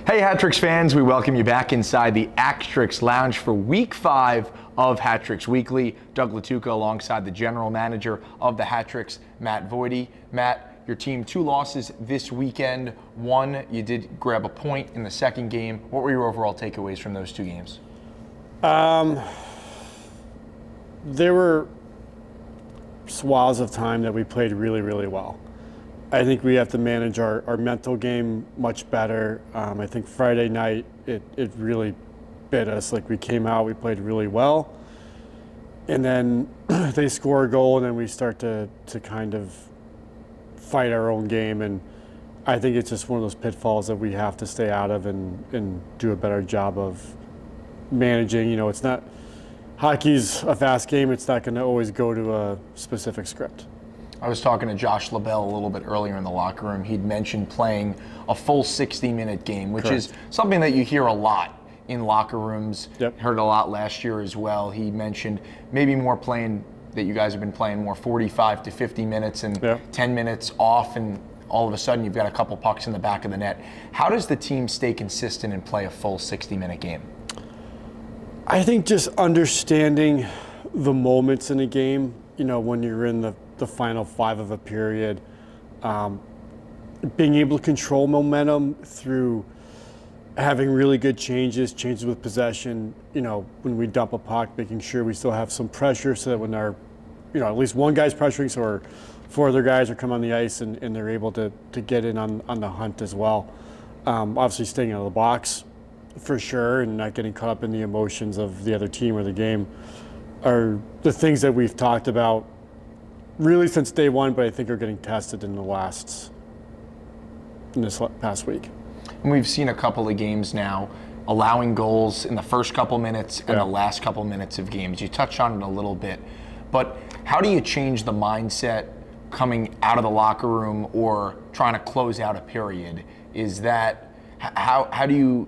Hey Hat-Tricks fans, we welcome you back inside the Hat-Tricks Lounge for Week 5 of Hat-Tricks Weekly. Doug Lattuca alongside the General Manager of the Hat-Tricks, Matt Voity. Matt, your team 2 losses this weekend. 1, you did grab a point in the second game. What were your overall takeaways from those 2 games? There were swaths of time that we played really, really well. I think we have to manage our mental game much better. I think Friday night, it really bit us. Like, we came out, we played really well, and then they score a goal, and then we start to kind of fight our own game. And I think it's just one of those pitfalls that we have to stay out of and do a better job of managing. You know, it's not, hockey's a fast game. It's not going to always go to a specific script. I was talking to Josh LaBelle a little bit earlier in the locker room. He'd mentioned playing a full 60-minute game, which is something that you hear a lot in locker rooms. Yep. Heard a lot last year as well. He mentioned maybe more playing, that you guys have been playing more 45 to 50 minutes and 10 minutes off, and all of a sudden you've got a couple pucks in the back of the net. How does the team stay consistent and play a full 60-minute game? I think just understanding the moments in a game, you know, when you're in the final 5 of a period, being able to control momentum through having really good changes with possession, you know, when we dump a puck, making sure we still have some pressure so that when our, you know, at least one guy's pressuring, so our 4 other guys are coming on the ice and they're able to get in on the hunt as well. Obviously staying out of the box for sure and not getting caught up in the emotions of the other team or the game are the things that we've talked about really since day one, but I think are getting tested in this past week. And we've seen a couple of games now allowing goals in the first couple minutes and the last couple minutes of games. You touched on it a little bit, but how do you change the mindset coming out of the locker room or trying to close out a period? Is that, how do you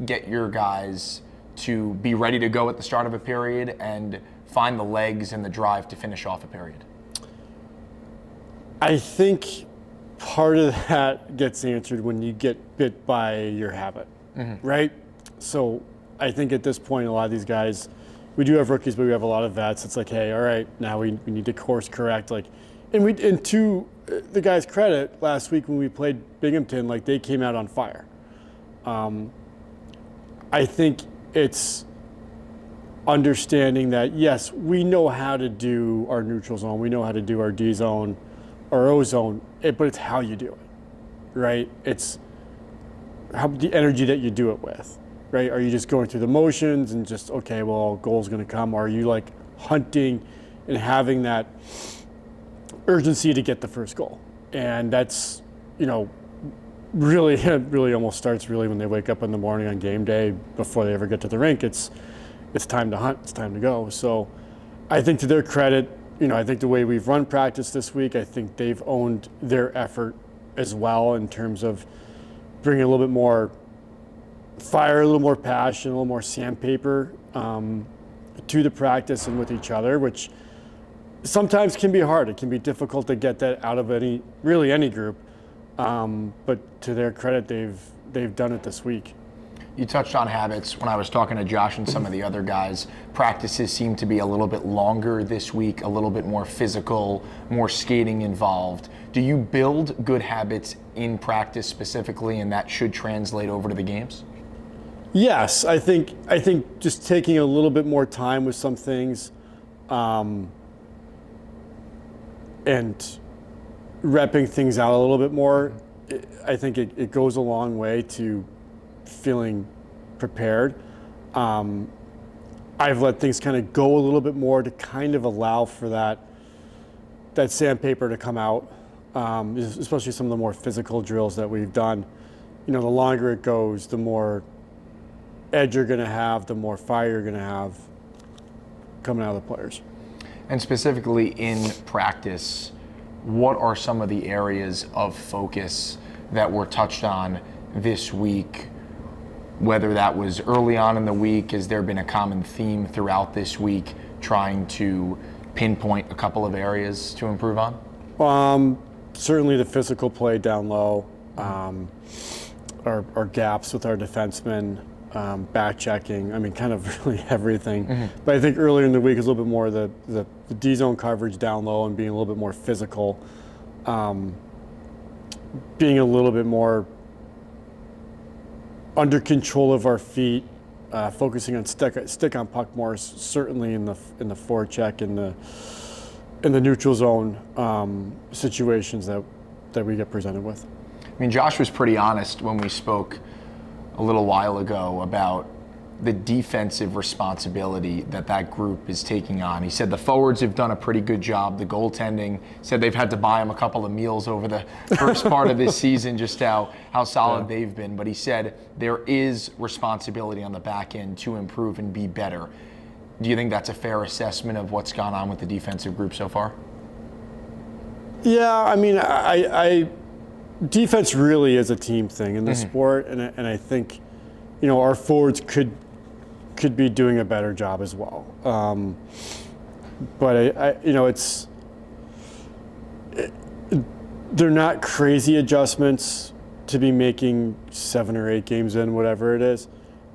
get your guys to be ready to go at the start of a period and find the legs and the drive to finish off a period? I think part of that gets answered when you get bit by your habit, right? So I think at this point, a lot of these guys, we do have rookies, but we have a lot of vets. It's like, hey, all right, now we need to course correct. Like, and to the guys' credit, last week when we played Binghamton, like, they came out on fire. I think it's understanding that, yes, we know how to do our neutral zone, we know how to do our D zone, our O zone, but it's how you do it, right? It's how the energy that you do it with, right? Are you just going through the motions and just, okay, well, goal's going to come? Or are you like hunting and having that urgency to get the first goal? And that's, you know, really, it really almost starts really when they wake up in the morning on game day before they ever get to the rink. It's time to hunt, it's time to go. So I think to their credit, you know, I think the way we've run practice this week, I think they've owned their effort as well in terms of bringing a little bit more fire, a little more passion, a little more sandpaper to the practice and with each other, which sometimes can be hard. It can be difficult to get that out of any group. But to their credit, they've done it this week. You touched on habits. When I was talking to Josh and some of the other guys, practices seem to be a little bit longer this week, a little bit more physical, more skating involved. Do you build good habits in practice specifically, and that should translate over to the games? Yes, I think just taking a little bit more time with some things, and repping things out a little bit more, I think it goes a long way to feeling prepared. I've let things kind of go a little bit more to kind of allow for that sandpaper to come out, especially some of the more physical drills that we've done. You know, the longer it goes, the more edge you're going to have, the more fire you're going to have coming out of the players. And specifically in practice, what are some of the areas of focus that were touched on this week? Whether that was early on in the week, has there been a common theme throughout this week trying to pinpoint a couple of areas to improve on? Certainly the physical play down low. our gaps with our defensemen, back checking. I mean, kind of really everything. But I think earlier in the week is a little bit more the D zone coverage down low and being a little bit more physical, being a little bit more under control of our feet, focusing on stick on puck more, certainly in the forecheck and in the neutral zone situations that we get presented with. I mean, Josh was pretty honest when we spoke a little while ago about the defensive responsibility that group is taking on. He said the forwards have done a pretty good job. The goaltending, said they've had to buy him a couple of meals over the first part of this season, just how solid they've been. But he said there is responsibility on the back end to improve and be better. Do you think that's a fair assessment of what's gone on with the defensive group so far? Yeah, I mean, I defense really is a team thing in the sport, and I think, our forwards could be doing a better job as well. But they're not crazy adjustments to be making 7 or 8 games in, whatever it is.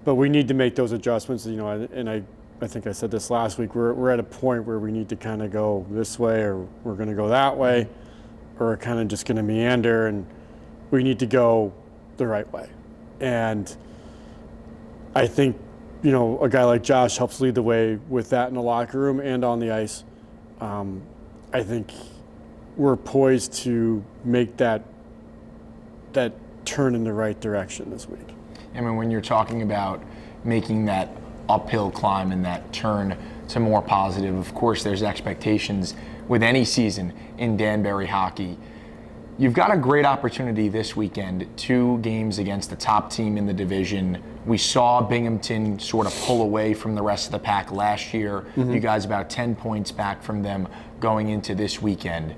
But we need to make those adjustments, and I think I said this last week, we're at a point where we need to kind of go this way, or we're going to go that way, or we're kind of just going to meander, and we need to go the right way. And I think, a guy like Josh helps lead the way with that in the locker room and on the ice. I think we're poised to make that turn in the right direction this week. I mean, when you're talking about making that uphill climb and that turn to more positive, of course, there's expectations with any season in Danbury hockey. You've got a great opportunity this weekend, 2 games against the top team in the division. We saw Binghamton sort of pull away from the rest of the pack last year. You guys about 10 points back from them going into this weekend.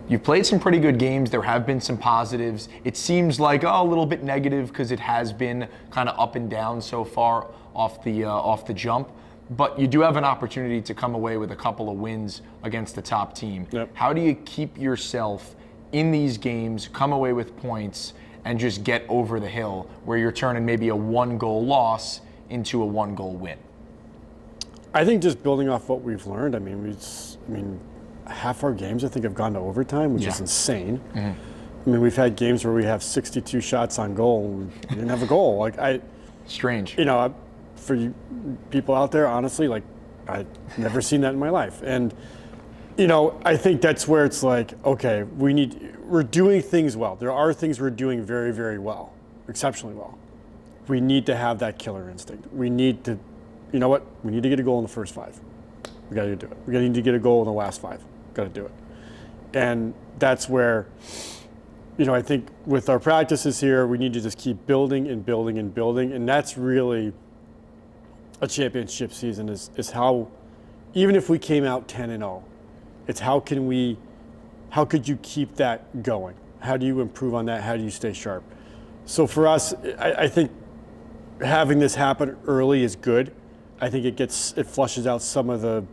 You've played some pretty good games. There have been some positives. It seems like a little bit negative because it has been kind of up and down so far off the jump. But you do have an opportunity to come away with a couple of wins against the top team. Yep. How do you keep yourself in these games, come away with points, and just get over the hill where you're turning maybe a 1-goal loss into a 1-goal win? I think just building off what we've learned. I mean, half our games I think have gone to overtime, which is insane. I mean, we've had games where we have 62 shots on goal and we didn't have a goal. Strange. For you people out there, honestly, I've never seen that in my life. And I think that's where it's like, okay, we're doing things well. There are things we're doing very, very well, exceptionally well. We need to have that killer instinct. We need to, we need to get a goal in the first 5. We got to do it. We need to get a goal in the last 5. Got to do it. And that's where, I think with our practices here, we need to just keep building and building and building. And that's really a championship season is how, even if we came out 10-0, it's how could you keep that going? How do you improve on that? How do you stay sharp? So for us, I think having this happen early is good. I think it flushes out some of the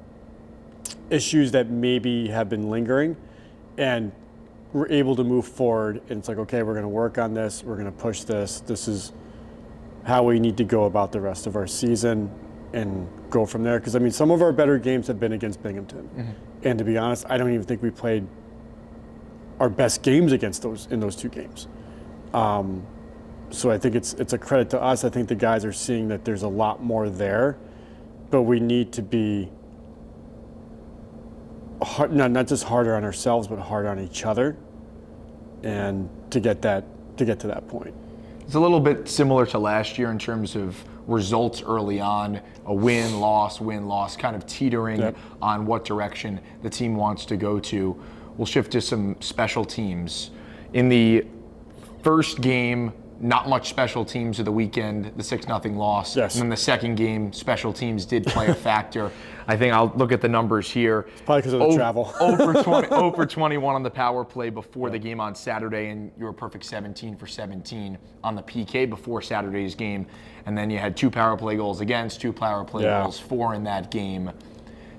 issues that maybe have been lingering, and we're able to move forward. And it's like, okay, we're going to work on this. We're going to push this. This is how we need to go about the rest of our season and go from there. Because, some of our better games have been against Binghamton. And to be honest, I don't even think we played our best games against in those 2 games. So I think it's a credit to us. I think the guys are seeing that there's a lot more there, but we need to be hard, not just harder on ourselves, but harder on each other, and to get to that point. It's a little bit similar to last year in terms of results early on, a win, loss, kind of teetering on what direction the team wants to go to. We'll shift to some special teams. In the first game, not much special teams of the weekend, the 6-0 loss. Yes. And then the second game, special teams did play a factor. I think I'll look at the numbers here. It's probably because of the travel. 0 for 21 on the power play before the game on Saturday, and you were a perfect 17 for 17 on the PK before Saturday's game. And then you had 2 power play goals against, 2 power play goals for in that game.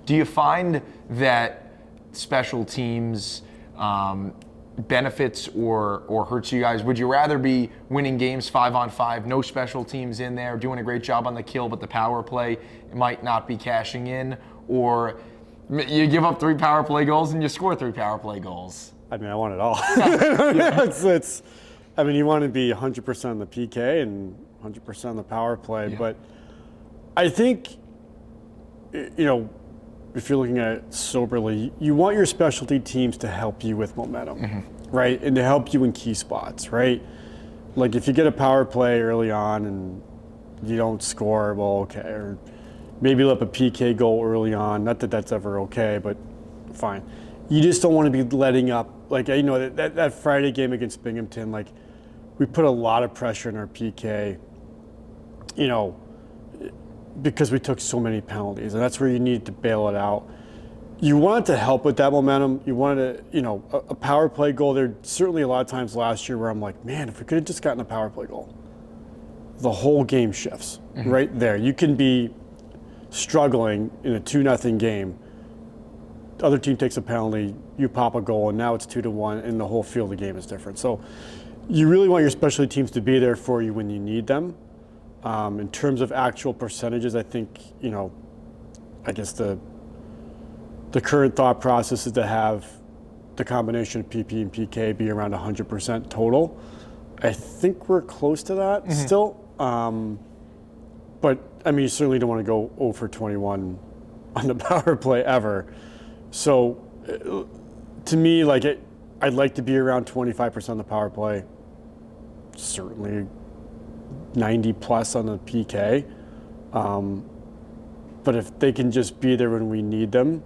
Do you find that special teams benefits or hurts you guys? Would you rather be winning games 5-on-5, no special teams in there, doing a great job on the kill, but the power play might not be cashing in, or you give up 3 power play goals and you score 3 power play goals? I mean, I want it all. I mean, you want to be 100% on the PK and 100% on the power play, but I think, if you're looking at it soberly, you want your specialty teams to help you with momentum, right? And to help you in key spots, right? Like if you get a power play early on and you don't score, well, okay. Or maybe let up a PK goal early on. Not that that's ever okay, but fine. You just don't want to be letting up, like, that Friday game against Binghamton, like, we put a lot of pressure in our PK, because we took so many penalties, and that's where you need to bail it out. You wanted to help with that momentum. You wanted to, a power play goal. There certainly a lot of times last year where I'm like, man, if we could have just gotten a power play goal, the whole game shifts right there. You can be struggling in a 2-0 game. The other team takes a penalty, you pop a goal, and now it's 2-1, and the whole feel of the game is different. So you really want your specialty teams to be there for you when you need them. In terms of actual percentages, I think, I guess the current thought process is to have the combination of PP and PK be around 100% total. I think we're close to that still. But, I mean, you certainly don't want to go 0 for 21 on the power play ever. So, to me, like, I'd like to be around 25% on the power play. Certainly 90 plus on the PK. But if they can just be there when we need them,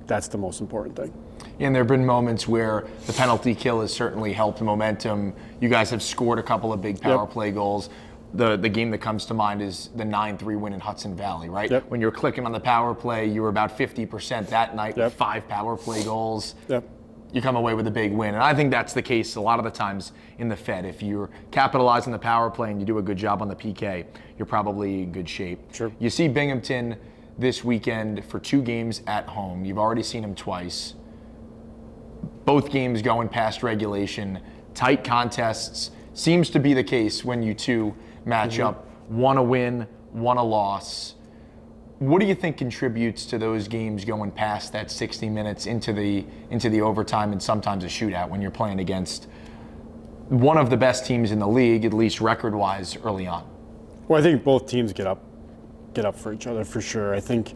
that's the most important thing. And there have been moments where the penalty kill has certainly helped momentum. You guys have scored a couple of big power play goals. The game that comes to mind is the 9-3 win in Hudson Valley, right? Yep. When you're clicking on the power play, you were about 50% that night with 5 power play goals. You come away with a big win. And I think that's the case a lot of the times in the Fed. If you're capitalizing the power play and you do a good job on the PK, you're probably in good shape. Sure. You see Binghamton this weekend for 2 games at home. You've already seen them twice. Both games going past regulation. Tight contests. Seems to be the case when you two match up. One a win, one a loss. What do you think contributes to those games going past that 60 minutes into the overtime and sometimes a shootout when you're playing against one of the best teams in the league, at least record-wise, early on? Well, I think both teams get up for each other for sure. I think,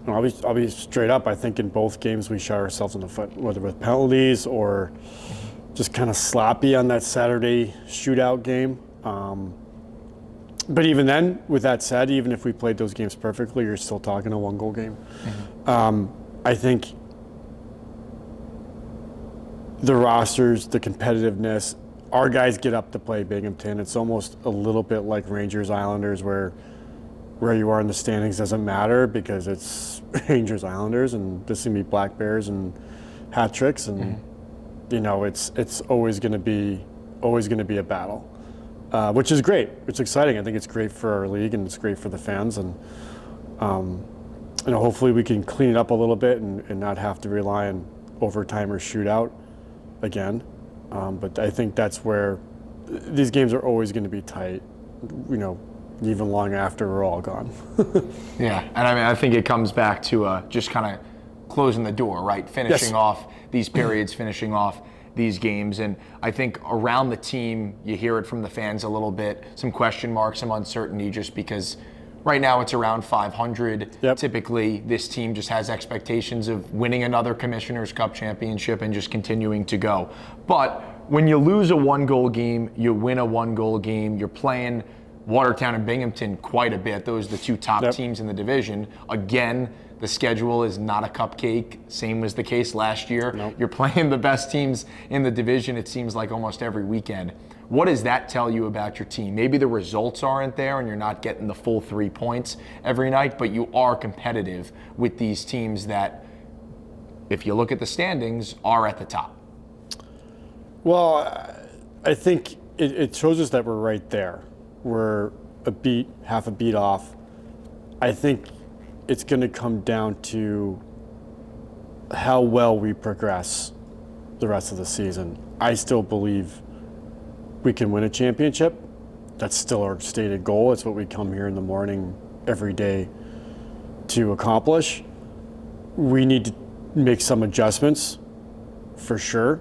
I'll be straight up. I think in both games we shot ourselves in the foot, whether with penalties or just kind of sloppy on that Saturday shootout game. But even then, with that said, even if we played those games perfectly, you're still talking a 1-goal game. I think the rosters, the competitiveness, our guys get up to play Binghamton. It's almost a little bit like Rangers Islanders where you are in the standings doesn't matter because it's Rangers Islanders and this is going to be Black Bears and hat tricks and it's always going to be a battle. Which is great. It's exciting. I think it's great for our league and it's great for the fans. And hopefully we can clean it up a little bit and not have to rely on overtime or shootout again. But I think that's where these games are always going to be tight, even long after we're all gone. Yeah, and I mean, I think it comes back to just kind of closing the door, right? Finishing off these periods, finishing off these games. And I think around the team, you hear it from the fans a little bit, some question marks, some uncertainty, just because right now it's around 500. Typically, this team just has expectations of winning another Commissioner's Cup championship and just continuing to go. But when you lose a 1-goal game, you win a 1-goal game, you're playing Watertown and Binghamton quite a bit. Those are the 2 top teams in the division. Again, the schedule is not a cupcake. Same was the case last year. You're playing the best teams in the division, it seems like, almost every weekend. What does that tell you about your team? Maybe the results aren't there and you're not getting the full 3 points every night, but you are competitive with these teams that, if you look at the standings, are at the top. Well, I think it shows us that we're right there. We're half a beat off. I think it's going to come down to how well we progress the rest of the season. I still believe we can win a championship. That's still our stated goal. It's what we come here in the morning every day to accomplish. We need to make some adjustments for sure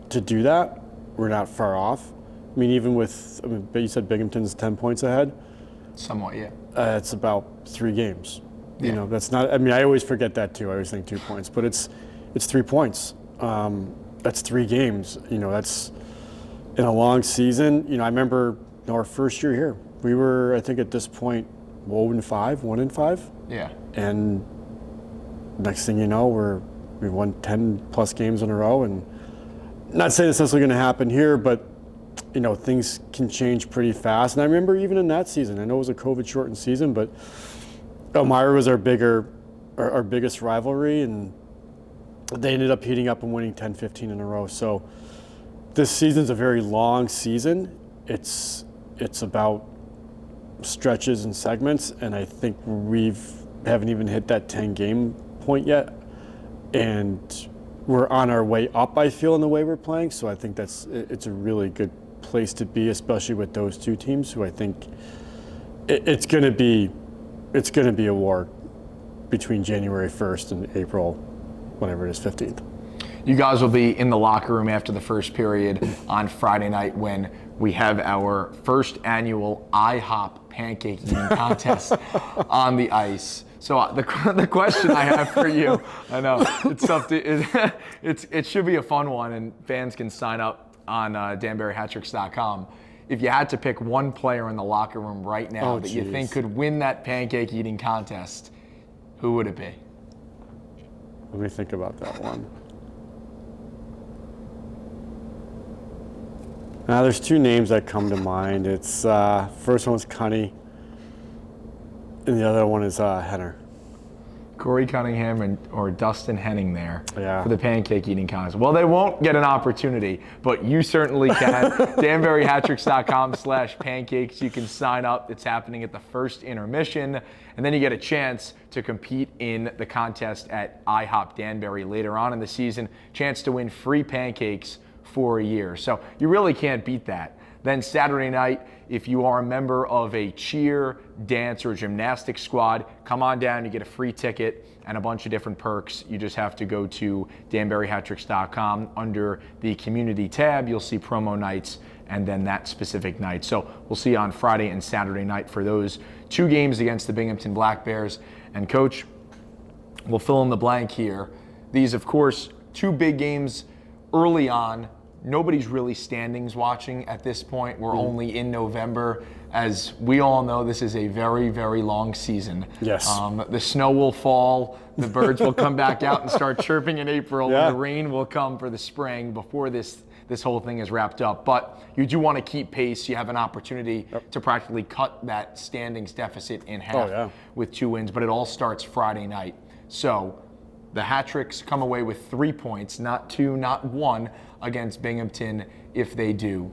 to do that. We're not far off. I mean, even with, you said Binghamton's 10 points ahead. Somewhat, yeah. It's about 3 games. Yeah. You know, that's not, I mean, I always forget that too. I always think 2 points, but it's 3 points. That's 3 games. You know, that's in a long season. You know, I remember our first year here, we were, I think at this point, 1-5. Yeah. And next thing you know, we won 10 plus games in a row. And not saying it's necessarily going to happen here, but you know, things can change pretty fast. And I remember even in that season, I know it was a COVID shortened season, but Elmira was our biggest rivalry, and they ended up heating up and winning 10, 15 in a row. So this season's a very long season. It's about stretches and segments, and I think haven't even hit that 10 game point yet. And we're on our way up, I feel, in the way we're playing. So I think it's a really good place to be, especially with those 2 teams who I think it's going to be a war between January 1st and April, whatever it is, 15th. You guys will be in the locker room after the first period on Friday night when we have our first annual IHOP pancake eating contest on the ice. So the question I have for you, I know it's something. It should be a fun one, and fans can sign up on DanburyHattricks.com. If you had to pick one player in the locker room right now that you think could win that pancake eating contest, who would it be? Let me think about that one. There's 2 names that come to mind. It's first one's Cunny, and the other one is Henner. Corey Cunningham or Dustin Henning there for the pancake eating contest. Well, they won't get an opportunity, but you certainly can. DanburyHattricks.com/pancakes. You can sign up. It's happening at the first intermission, and then you get a chance to compete in the contest at IHOP Danbury later on in the season. Chance to win free pancakes for a year. So you really can't beat that. Then Saturday night, if you are a member of a cheer, dance, or gymnastics squad, come on down. You get a free ticket and a bunch of different perks. You just have to go to DanburyHattricks.com. Under the community tab, you'll see promo nights and then that specific night. So we'll see you on Friday and Saturday night for those 2 games against the Binghamton Black Bears. And Coach, we'll fill in the blank here. These, of course, 2 big games early on. Nobody's really standings watching at this point. We're only in November. As we all know, this is a very, very long season. Yes. The snow will fall. The birds will come back out and start chirping in April. And the rain will come for the spring before this whole thing is wrapped up. But you do want to keep pace. You have an opportunity to practically cut that standings deficit in half with 2 wins. But it all starts Friday night. So the Hattricks come away with 3 points, not 2, not 1, against Binghamton if they do.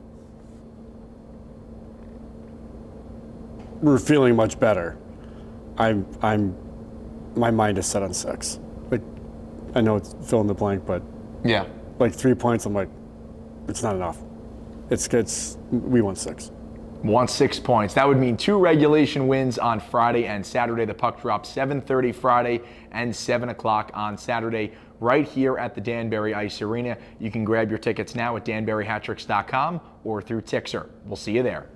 We're feeling much better. My mind is set on 6. Like, I know it's fill in the blank, but like 3 points, I'm like, it's not enough. We want 6. Want 6 points. That would mean 2 regulation wins on Friday and Saturday. The puck drops 7:30 Friday and 7 o'clock on Saturday right here at the Danbury Ice Arena. You can grab your tickets now at DanburyHattricks.com or through Tixer. We'll see you there.